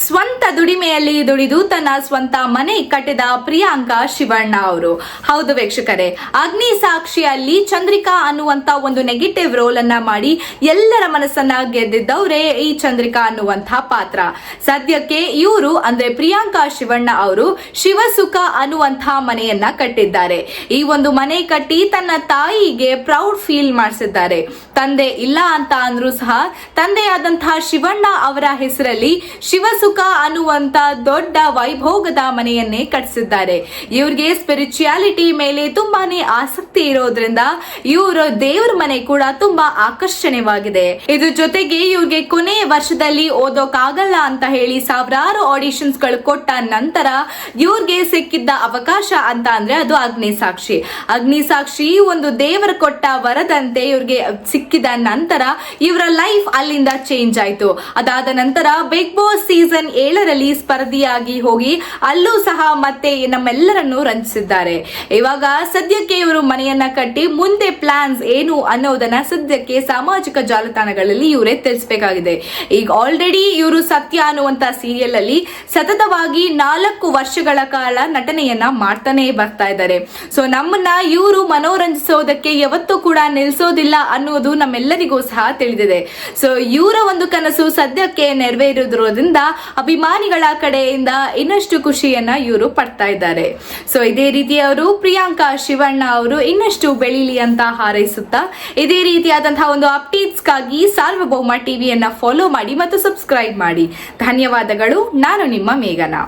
ಸ್ವಂತ ದುಡಿಮೆಯಲ್ಲಿ ದುಡಿದು ತನ್ನ ಸ್ವಂತ ಮನೆ ಕಟ್ಟಿದ ಪ್ರಿಯಾಂಕಾ ಶಿವಣ್ಣ ಅವರು. ಹೌದು ವೀಕ್ಷಕರೇ, ಅಗ್ನಿ ಸಾಕ್ಷಿಯಲ್ಲಿ ಚಂದ್ರಿಕಾ ಅನ್ನುವಂತ ಒಂದು ನೆಗೆಟಿವ್ ರೋಲ್ ಅನ್ನ ಮಾಡಿ ಎಲ್ಲರ ಮನಸ್ಸನ್ನ ಗೆದ್ದಿದ್ದವರೇ ಈ ಚಂದ್ರಿಕಾ ಅನ್ನುವಂತ ಪಾತ್ರ. ಸದ್ಯಕ್ಕೆ ಇವರು ಅಂದ್ರೆ ಪ್ರಿಯಾಂಕಾ ಶಿವಣ್ಣ ಅವರು ಶಿವಸುಖ ಅನ್ನುವಂತ ಮನೆಯನ್ನ ಕಟ್ಟಿದ್ದಾರೆ. ಈ ಒಂದು ಮನೆ ಕಟ್ಟಿ ತನ್ನ ತಾಯಿಗೆ ಪ್ರೌಡ್ ಫೀಲ್ ಮಾಡಿಸಿದ್ದಾರೆ. ತಂದೆ ಇಲ್ಲ ಅಂತ ಅಂದ್ರೂ ಸಹ ತಂದೆಯಾದಂತಹ ಶಿವಣ್ಣ ಅವರ ಹೆಸರಲ್ಲಿ ಶಿವಸುಖ ಅನ್ನುವಂತ ದೊಡ್ಡ ವೈಭೋಗದ ಮನೆಯನ್ನೇ ಕಟ್ಟಿಸಿದ್ದಾರೆ. ಇವ್ರಿಗೆ ಸ್ಪಿರಿಚುಯಾಲಿಟಿ ಮೇಲೆ ತುಂಬಾನೇ ಆಸಕ್ತಿ ಇರೋದ್ರಿಂದ ಇವರು ದೇವರ ಮನೆ ಕೂಡ ತುಂಬಾ ಆಕರ್ಷಣೀಯವಾಗಿದೆ. ಇದ್ರ ಜೊತೆಗೆ ಇವ್ರಿಗೆ ಕೊನೆಯ ವರ್ಷದಲ್ಲಿ ಓದೋಕಾಗಲ್ಲ ಅಂತ ಹೇಳಿ ಸಾವಿರಾರು ಆಡಿಷನ್ಸ್ ಗಳು ಕೊಟ್ಟ ನಂತರ ಇವ್ರಿಗೆ ಸಿಕ್ಕಿದ್ದ ಅವಕಾಶ ಅಂತ ಅಂದ್ರೆ ಅದು ಅಗ್ನಿ ಸಾಕ್ಷಿ. ಅಗ್ನಿ ಸಾಕ್ಷಿ ಒಂದು ದೇವರ ಕೊಟ್ಟ ವರದಂತೆ ಇವ್ರಿಗೆ ಸಿಕ್ಕಿದ ನಂತರ ಇವರ ಲೈಫ್ ಅಲ್ಲಿಂದ ಚೇಂಜ್ ಆಯ್ತು. ಅದಾದ ನಂತರ ಬಿಗ್ ಬಾಸ್ ಸೀಸನ್ 7ರಲ್ಲಿ ಸ್ಪರ್ಧಿಯಾಗಿ ಹೋಗಿ ಅಲ್ಲೂ ಸಹ ಮತ್ತೆ ನಮ್ಮೆಲ್ಲರನ್ನು ರಂಜಿಸಿದ್ದಾರೆ. ಇವಾಗ ಸದ್ಯಕ್ಕೆ ಇವರು ಮನೆಯನ್ನ ಕಟ್ಟಿ ಮುಂದೆ ಪ್ಲಾನ್ಸ್ ಏನು ಅನ್ನೋದನ್ನ ಸದ್ಯಕ್ಕೆ ಸಾಮಾಜಿಕ ಜಾಲತಾಣಗಳಲ್ಲಿ ಇವರೇ ತಿಳಿಸಬೇಕಾಗಿದೆ. ಈಗ ಆಲ್ರೆಡಿ ಇವರು ಸತ್ಯ ಅನ್ನುವಂತ ಸೀರಿಯಲ್ ಅಲ್ಲಿ ಸತತವಾಗಿ 4 ವರ್ಷಗಳ ಕಾಲ ನಟನೆಯನ್ನ ಮಾಡ್ತಾನೆ ಬರ್ತಾ ಇದ್ದಾರೆ. ಸೊ ನಮ್ಮನ್ನ ಇವರು ಮನೋರಂಜಿಸೋದಕ್ಕೆ ಯಾವತ್ತೂ ಕೂಡ ನಿಲ್ಲಿಸೋದಿಲ್ಲ ಅನ್ನೋದು ನಮ್ಮೆಲ್ಲರಿಗೂ ಸಹ ತಿಳಿದಿದೆ. ಸೊ ಇವರ ಒಂದು ಕನಸು ಸದ್ಯಕ್ಕೆ ನೆರವೇರಿರೋದ್ರಿಂದ ಅಭಿಮಾನಿಗಳ ಕಡೆಯಿಂದ ಇನ್ನಷ್ಟು ಖುಷಿಯನ್ನ ಇವರು ಪಡ್ತಾ ಇದ್ದಾರೆ. ಸೊ ಇದೇ ರೀತಿ ಅವರು ಪ್ರಿಯಾಂಕಾ ಶಿವಣ್ಣ ಅವರು ಇನ್ನಷ್ಟು ಬೆಳೀಲಿ ಅಂತ ಹಾರೈಸುತ್ತಾ ಇದೇ ರೀತಿಯಾದಂತಹ ಒಂದು ಅಪ್ಡೇಟ್ಸ್ಗಾಗಿ ಸಾರ್ವಭೌಮ ಟಿವಿಯನ್ನ ಫಾಲೋ ಮಾಡಿ ಮತ್ತು ಸಬ್ಸ್ಕ್ರೈಬ್ ಮಾಡಿ. ಧನ್ಯವಾದಗಳು. ನಾನು ನಿಮ್ಮ ಮೇಘನಾ.